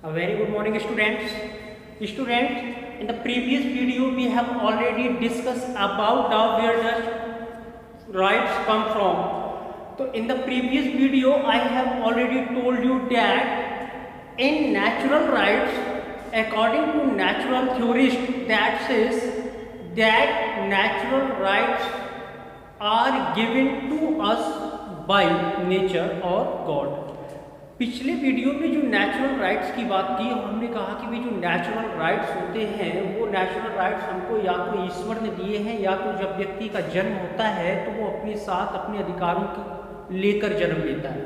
A very good morning, students. Students, in the previous video we have already discussed about where the rights come from. So in the previous video I have already told you that in natural rights, according to natural theorist, that says that natural rights are given to us by nature or God. पिछले video में जो natural rights की बात की, हमने कहा कि भी जो नेचुरल राइट्स होते हैं वो नेचुरल राइट्स हमको या तो ईश्वर ने दिए हैं या तो जब व्यक्ति का जन्म होता है तो वो अपने साथ अपने अधिकारों को लेकर जन्म लेता है।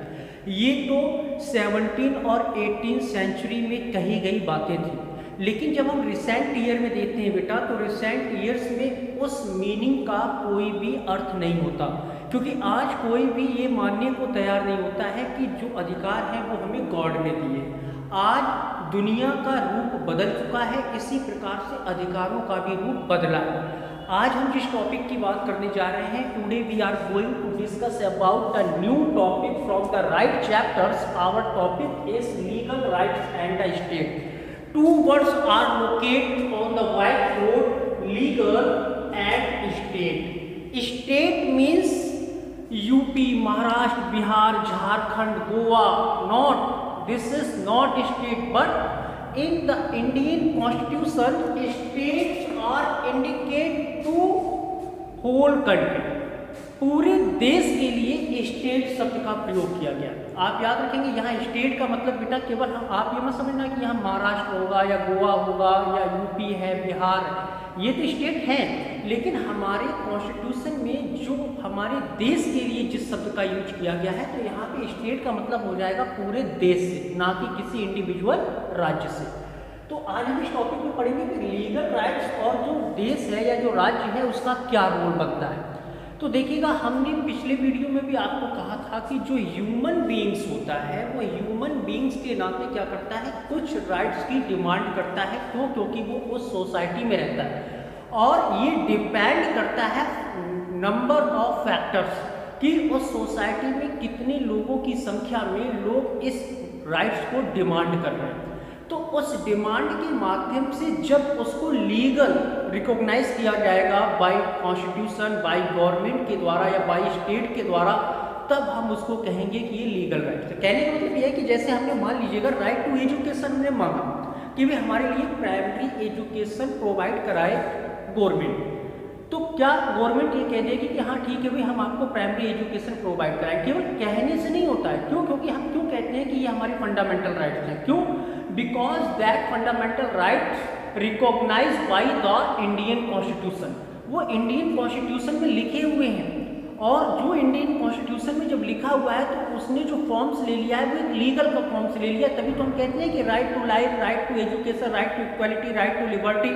ये तो 17 और 18 सेंचुरी में कही गई बातें थी, लेकिन जब हम रिसेंट ईयर में देखते हैं बेटा तो रिसेंट ईयर्स में उस मीनिंग का कोई भी अर्थ नहीं होता, क्योंकि आज कोई भी ये मानने को तैयार नहीं होता है कि जो अधिकार हैं वो हमें गॉड ने दिए। आज दुनिया का रूप बदल चुका है, इसी प्रकार से अधिकारों का भी रूप बदला है। आज हम जिस टॉपिक की बात करने जा रहे हैं, today we are going to discuss about a new topic from the right chapters. Our topic is legal rights and the state. Two words are located on the white board: legal and state. State means UP, Maharashtra, Bihar, Jharkhand, Goa. Not, this is not state, but in the Indian Constitution, states are indicated to whole country. पूरे देश के लिए state शब्द का प्रयोग किया गया। आप याद रखेंगे, यहाँ स्टेट का मतलब बेटा केवल आप ये मत समझना कि यहाँ महाराष्ट्र होगा या गोवा होगा या यूपी है, बिहार है, ये तो स्टेट हैं, लेकिन हमारे कॉन्स्टिट्यूशन में जो हमारे देश के लिए जिस शब्द का यूज किया गया है तो यहाँ पे स्टेट का मतलब हो जाएगा पूरे देश से, ना कि किसी इंडिविजुअल राज्य से। तो आज हम इस टॉपिक में पढ़ेंगे कि लीगल राइट्स और जो देश है या जो राज्य है उसका क्या रोल बनता है। तो देखिएगा, हमने पिछले वीडियो में भी आपको कहा था कि जो ह्यूमन बीइंग्स होता है वो ह्यूमन बीइंग्स के नाते क्या करता है, कुछ राइट्स की डिमांड करता है। क्यों? क्योंकि वो उस सोसाइटी में रहता है और ये डिपेंड करता है नंबर ऑफ फैक्टर्स कि उस सोसाइटी में कितने लोगों की संख्या में लोग इस राइट्स को डिमांड कर रहे हैं। तो उस डिमांड के माध्यम से जब उसको लीगल रिकॉग्नाइज किया जाएगा बाय कॉन्स्टिट्यूशन, बाय गवर्नमेंट के द्वारा या बाय स्टेट के द्वारा, तब हम उसको कहेंगे कि ये लीगल राइट है। कहने का मतलब ये है कि जैसे हमने मान लीजिएगा राइट टू एजुकेशन ने मांगा कि वे हमारे लिए प्राइमरी एजुकेशन प्रोवाइड कराए गवर्नमेंट, तो क्या गवर्नमेंट ये कह देगी कि हाँ ठीक है भाई हम आपको प्राइमरी एजुकेशन प्रोवाइड कराएं? केवल कहने से नहीं होता है। क्यों? क्योंकि हम क्यों कहते हैं कि ये हमारी फंडामेंटल राइट्स हैं। क्यों? Because that fundamental rights recognise by the Indian constitution. वो इंडियन कॉन्स्टिट्यूशन में लिखे हुए हैं, और जो इंडियन कॉन्स्टिट्यूशन में जब लिखा हुआ है तो उसने जो फॉर्म्स ले लिया है वो एक लीगल का फॉर्म्स ले लिया। तभी तो हम कहते हैं कि right to life, right to education, right to equality, right to liberty,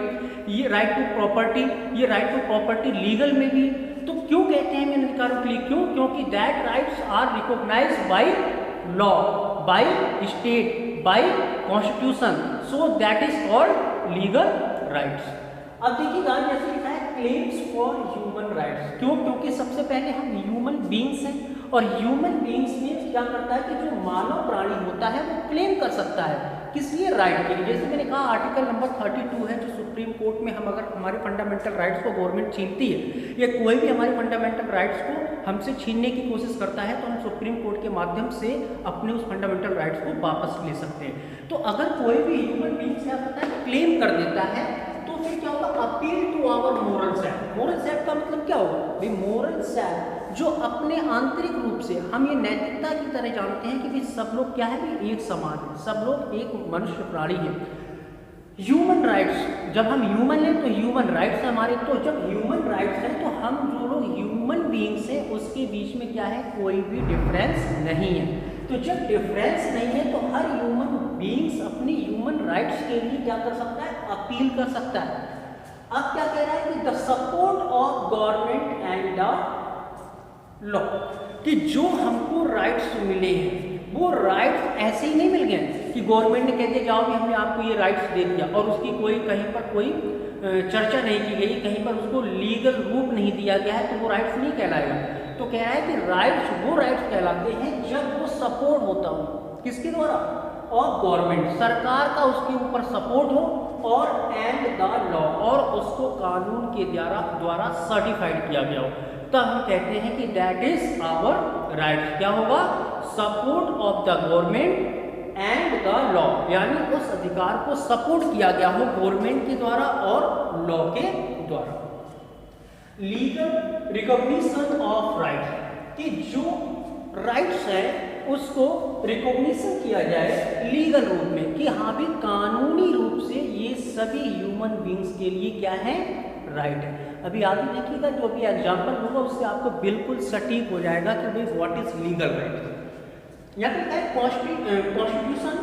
ये राइट टू प्रॉपर्टी, ये राइट टू प्रॉपर्टी लीगल में भी। तो क्यों कहते हैं इन अधिकारों के लिए? क्यों? क्योंकि that rights are recognise by law, by state, by constitution, so that is called legal rights. अब देखिएगा, जैसे लिखा है क्लेम्स फॉर ह्यूमन राइट्स। क्यों? क्योंकि सबसे पहले हम ह्यूमन बीइंग्स हैं, और ह्यूमन बीइंग्स में क्या करता है कि जो मानव प्राणी होता है वो क्लेम कर सकता है किस लिए? राइट के लिए। जैसे मैंने कहा आर्टिकल नंबर 32 है जो सुप्रीम कोर्ट में हम अगर हमारे फंडामेंटल राइट्स को गवर्नमेंट छीनती है या कोई भी हमारे फंडामेंटल राइट्स को हमसे छीनने की कोशिश करता है तो हम सुप्रीम कोर्ट के माध्यम से अपने उस फंडामेंटल राइट्स को वापस ले सकते हैं। तो अगर कोई भी ह्यूमन बीइंग क्या करता है, क्लेम कर देता है, तो फिर क्या होगा? Appeal to our moral self. Moral self का मतलब क्या होगा भाई? मोरल सेल्फ जो अपने आंतरिक रूप से हम ये नैतिकता की तरह जानते हैं कि भाई सब लोग क्या है, भाई एक समान है, सब लोग एक मनुष्य प्राणी है। ह्यूमन राइट्स, जब हम ह्यूमन हैं तो ह्यूमन राइट्स है हमारे। तो जब ह्यूमन राइट्स हैं तो हम जो लोग ह्यूमन बीइंग्स हैं उसके बीच में क्या है, कोई भी डिफरेंस नहीं है। तो जब डिफरेंस नहीं है तो हर ह्यूमन बीइंग्स अपनी ह्यूमन राइट्स के लिए क्या कर सकता है, अपील कर सकता है। अब क्या कह रहा है कि the support of government and the law, कि जो हमको राइट्स मिले हैं वो राइट्स ऐसे ही नहीं मिल गए कि गवर्नमेंट ने कह दिया जाओ कि हमने आपको ये राइट्स दे दिया और उसकी कोई कहीं पर कोई चर्चा नहीं की गई, कहीं पर उसको लीगल रूप नहीं दिया गया है तो वो राइट्स नहीं कहलाएगा। तो कह रहा है कि राइट्स वो राइट्स कहलाते हैं जब वो सपोर्ट होता हो, किसके द्वारा? ऑफ गवर्नमेंट, सरकार का उसके ऊपर सपोर्ट हो, और एंड द लॉ, और उसको कानून के द्वारा सर्टिफाइड किया गया हो, तब हम कहते हैं कि दैट इज आवर राइट। क्या होगा? Support of the government and the law, यानी उस अधिकार को सपोर्ट किया गया हो गवर्नमेंट के द्वारा और लॉ के द्वारा। लीगल रिकॉग्निशन ऑफ राइट्स, कि जो राइट्स है उसको रिकॉग्निशन किया जाए लीगल रूप में, कि हाँ भी कानूनी रूप से ये सभी ह्यूमन बींग्स के लिए क्या है? राइट है। अभी आगे देखिएगा, जो भी एग्जाम्पल होगा उससे आपको बिल्कुल सटीक हो जाएगा कि भाई व्हाट इज लीगल राइट। यहाँ पे है constitution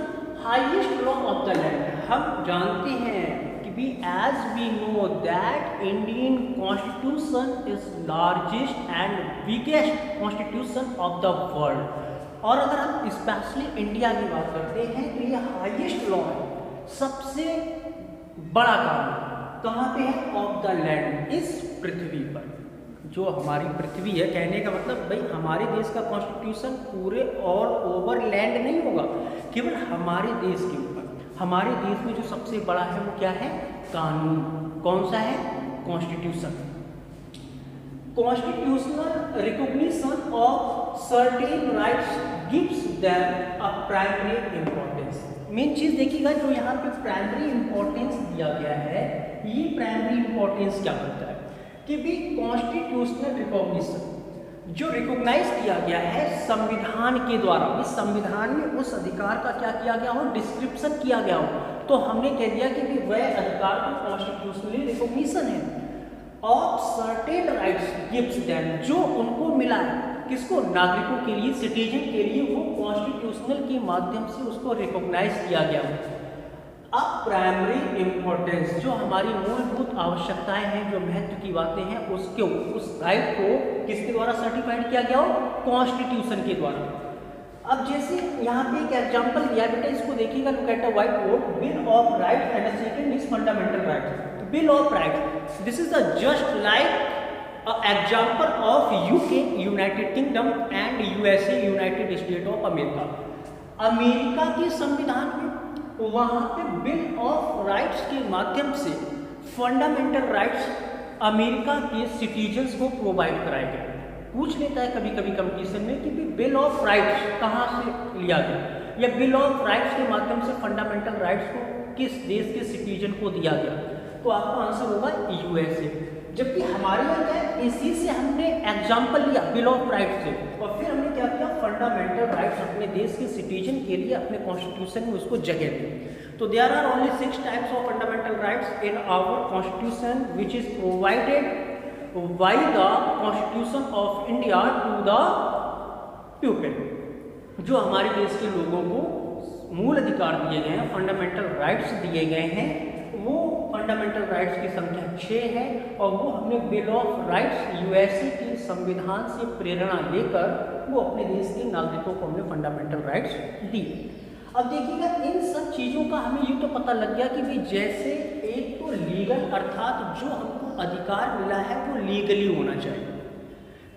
highest law of the land. हम जानते हैं कि भी as we know that Indian constitution is largest and biggest constitution of the world. और अगर हम स्पेशली इंडिया की बात करते हैं तो ये हाईएस्ट लॉ है, सबसे बड़ा कानून कहाँ पे है? ऑफ द लैंड, इस पृथ्वी पर। जो हमारी पृथ्वी है, कहने का मतलब भाई हमारे देश का कॉन्स्टिट्यूशन पूरे और ओवर लैंड नहीं होगा, केवल हमारे देश के ऊपर। हमारे देश में जो सबसे बड़ा है वो क्या है? कानून। कौन सा है? Constitution. Constitutional recognition of certain rights gives them a primary importance. Main चीज देखिएगा, जो यहाँ पे प्राइमरी इंपॉर्टेंस दिया गया है, ये प्राइमरी इंपॉर्टेंस क्या होता है कि भी कॉन्स्टिट्यूशनल रिकॉग्निशन जो रिकॉग्नाइज किया गया है संविधान के द्वारा, इस संविधान में उस अधिकार का क्या किया गया हो? डिस्क्रिप्शन किया गया हो, तो हमने कह दिया कि भी वह अधिकार का कॉन्स्टिट्यूशनली रिकॉग्निशन है। Of certain rights gives them, जो उनको मिला है, किसको? नागरिकों के लिए, सिटीजन के लिए, वो कॉन्स्टिट्यूशनल के माध्यम से उसको रिकॉग्नाइज किया गया हो। अब प्राइमरी इंपॉर्टेंस, जो हमारी मूलभूत आवश्यकताएं हैं, जो महत्व की बातें हैं, उसको, उस राइट को किसके द्वारा सर्टिफाइड किया गया हो? कॉन्स्टिट्यूशन के द्वारा। अब जैसे यहाँ पे एक एग्जांपल दिया बेटा, इसको देखिएगा, look at the white board. Bill of rights and second is fundamental rights. Bill of rights, this is the just like example of UK United kingdom and USA United state of America. America के संविधान में वहाँ पे bill of rights के माध्यम से fundamental rights America के citizens को प्रोवाइड कराए गए। पूछ लेता है कभी कभी कंपटीशन में कि बिल ऑफ राइट्स कहाँ से लिया गया, या बिल ऑफ राइट्स के माध्यम से फंडामेंटल राइट्स को किस देश के सिटीजन को दिया गया, तो आपका आंसर होगा यूएसए। जबकि हमारे यहाँ क्या है, इसी से हमने एग्जाम्पल लिया बिल ऑफ राइट्स से, और फिर हमने क्या किया? फंडामेंटल राइट्स अपने देश के सिटीजन के लिए अपने कॉन्स्टिट्यूशन में उसको जगह दी। तो there are only 6 types of fundamental rights in our constitution which is provided by the constitution of India to the people. जो हमारे देश के लोगों को मूल अधिकार दिए गए हैं, फंडामेंटल राइट्स दिए गए हैं, वो फंडामेंटल राइट्स की संख्या 6 है, और वो हमने बिल ऑफ राइट्स यूएसए के संविधान से प्रेरणा लेकर वो अपने देश के नागरिकों को हमने फंडामेंटल राइट्स दी। अब देखिएगा, इन सब चीज़ों का हमें यूँ तो पता लग गया कि भाई जैसे एक तो लीगल, अर्थात जो हमको अधिकार मिला है वो लीगली होना चाहिए,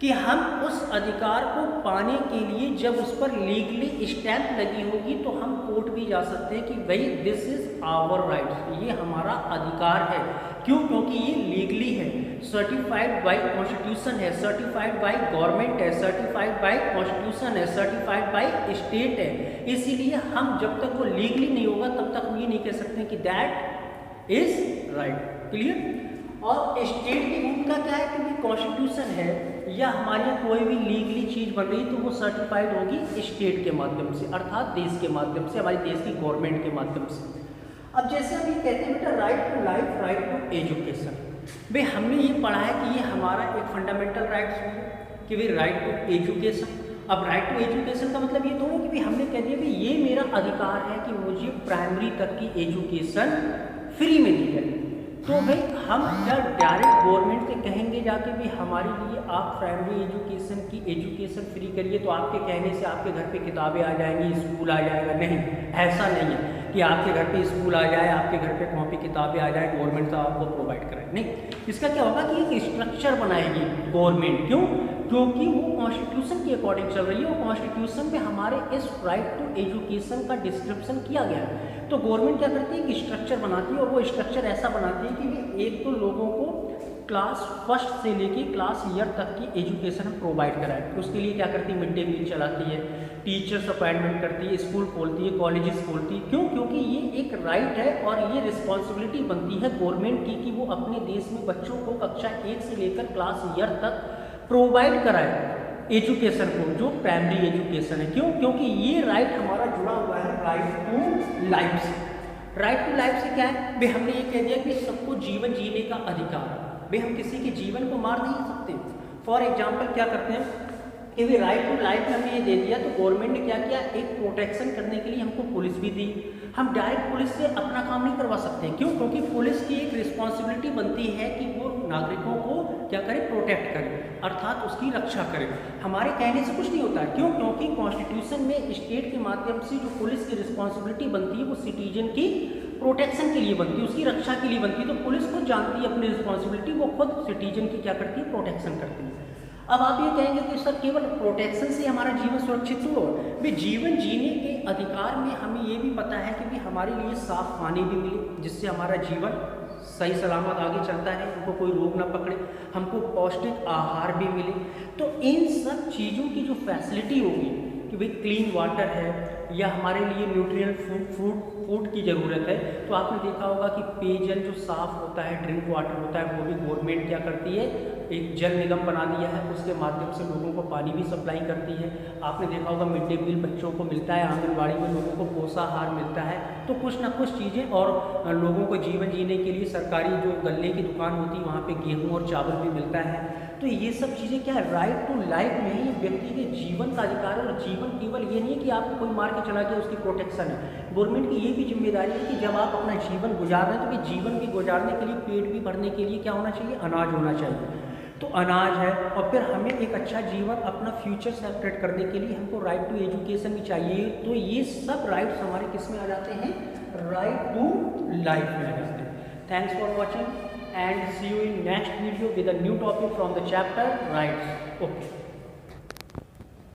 कि हम उस अधिकार को पाने के लिए जब उस पर लीगली स्टैंप लगी होगी तो हम कोर्ट भी जा सकते हैं कि भाई दिस इज आवर राइट्स, ये हमारा अधिकार है। क्यों? क्योंकि ये लीगली है, सर्टिफाइड बाय कॉन्स्टिट्यूशन है, सर्टिफाइड बाय गवर्नमेंट है, सर्टिफाइड बाय कॉन्स्टिट्यूशन है, सर्टिफाइड बाय स्टेट है। इसीलिए हम जब तक वो लीगली नहीं होगा तब तक हम ये नहीं कह सकते कि दैट इज राइट। क्लियर? और स्टेट की भूमिका क्या है? क्योंकि कॉन्स्टिट्यूशन है या हमारे यहाँ कोई भी लीगली चीज़ बन रही तो वो सर्टिफाइड होगी स्टेट के माध्यम से, अर्थात देश के माध्यम से, हमारे देश की गवर्नमेंट के माध्यम से। अब जैसे हम ये कहते हैं बेटा right to life, right to education, भाई हमने ये पढ़ा है कि ये हमारा एक फंडामेंटल राइट्स है कि भाई राइट टू एजुकेशन। अब राइट टू एजुकेशन का मतलब ये थोड़ा कि भाई हमने कह दिया भाई ये मेरा अधिकार है कि मुझे प्राइमरी तक की एजुकेशन फ्री में दी जाए। तो भाई हम जब डायरेक्ट गवर्नमेंट से कहेंगे जाके भी हमारे लिए आप प्राइमरी एजुकेशन की एजुकेशन फ्री करिए, तो आपके कहने से आपके घर पे किताबें आ जाएंगी, स्कूल आ जाएगा, नहीं, ऐसा नहीं है। कि आपके घर पे स्कूल आ जाए, आपके घर पे कॉपी किताबें आ जाए, गवर्नमेंट तो आपको प्रोवाइड कराए, नहीं। इसका क्या होगा कि एक स्ट्रक्चर बनाएगी गवर्नमेंट। क्यों? क्योंकि वो कॉन्स्टिट्यूशन के अकॉर्डिंग चल रही है और कॉन्स्टिट्यूशन में हमारे इस राइट टू एजुकेशन का डिस्क्रिप्शन किया गया है। तो गवर्नमेंट क्या करती है कि स्ट्रक्चर बनाती है और वो स्ट्रक्चर ऐसा बनाती है कि वे एक तो लोगों को क्लास फर्स्ट से लेके क्लास ईयर तक की एजुकेशन प्रोवाइड कराए। उसके लिए क्या करती है, मिड डे मील चलाती है, टीचर्स अपॉइंटमेंट करती है, स्कूल खोलती है, कॉलेजेस खोलती है। क्यों? क्योंकि ये एक राइट है और ये रिस्पॉन्सिबिलिटी बनती है गवर्नमेंट की कि वो अपने देश में बच्चों को कक्षा 1 से लेकर क्लास ईयर तक प्रोवाइड कराए एजुकेशन को, जो प्राइमरी एजुकेशन है। क्यों? क्योंकि ये राइट हमारा जुड़ा हुआ है राइट टू लाइफ से। राइट टू लाइफ से क्या है भाई, हमने ये कह दिया कि सबको जीवन जीने का अधिकार है। भाई हम किसी के जीवन को मार नहीं सकते। फॉर एग्जाम्पल क्या करते हैं कि भाई राइट टू लाइफ में हमने ये दे दिया, तो गवर्नमेंट ने क्या किया, एक प्रोटेक्शन करने के लिए हमको पुलिस भी दी। हम डायरेक्ट पुलिस से अपना काम नहीं करवा सकते। क्यों? क्योंकि पुलिस की एक रिस्पॉन्सिबिलिटी बनती है कि वो नागरिकों को क्या करे, प्रोटेक्ट करे, अर्थात उसकी रक्षा करे। हमारे कहने से कुछ नहीं होता है। क्यों? क्योंकि कॉन्स्टिट्यूशन में स्टेट के माध्यम से जो पुलिस की रिस्पॉन्सिबिलिटी बनती है वो सिटीजन की प्रोटेक्शन के लिए बनती है, उसकी रक्षा के लिए बनती है। तो पुलिस खुद जानती है अपनी रिस्पॉन्सिबिलिटी, वो खुद सिटीजन की क्या करती है, प्रोटेक्शन करती है। अब आप ये कहेंगे कि सर केवल प्रोटेक्शन से हमारा जीवन सुरक्षित हो, भी जीवन जीने के अधिकार में हमें ये भी पता है कि भी हमारे लिए साफ पानी भी मिले, जिससे हमारा जीवन सही सलामत आगे चलता है, हमको कोई रोग ना पकड़े, हमको पौष्टिक आहार भी मिले। तो इन सब चीज़ों की जो फैसिलिटी होगी कि भाई क्लीन वाटर है या हमारे लिए न्यूट्रिएंट फूड की ज़रूरत है, तो आपने देखा होगा कि पेयजल जो साफ़ होता है, ड्रिंक वाटर होता है, वो भी गवर्नमेंट क्या करती है, एक जल निगम बना दिया है, उसके माध्यम से लोगों को पानी भी सप्लाई करती है। आपने देखा होगा मिड डे मील बच्चों को मिलता है, आंगनबाड़ी में लोगों को पोषाहार मिलता है। तो कुछ ना कुछ चीज़ें, और लोगों को जीवन जीने के लिए सरकारी जो गल्ले की दुकान होती है वहाँ पे गेहूँ और चावल भी मिलता है। तो ये सब चीज़ें क्या है, राइट टू लाइफ में ही व्यक्ति के जीवन का अधिकार है। और जीवन केवल ये नहीं है कि आपको कोई मार के चला गया उसकी प्रोटेक्शन है, गवर्नमेंट की ये भी जिम्मेदारी है कि जब आप अपना जीवन गुजार रहे हैं तो भी जीवन भी गुजारने के लिए, पेट भी भरने के लिए क्या होना चाहिए, अनाज होना चाहिए। तो अनाज है, और फिर हमें एक अच्छा जीवन, अपना फ्यूचर सेपरेट करने के लिए हमको राइट टू एजुकेशन भी चाहिए। तो ये सब राइट्स हमारे किस में आ जाते हैं, राइट टू लाइफ में आ जाते हैं। Thanks for watching and see you in next video with a new topic from the chapter rights. Okay.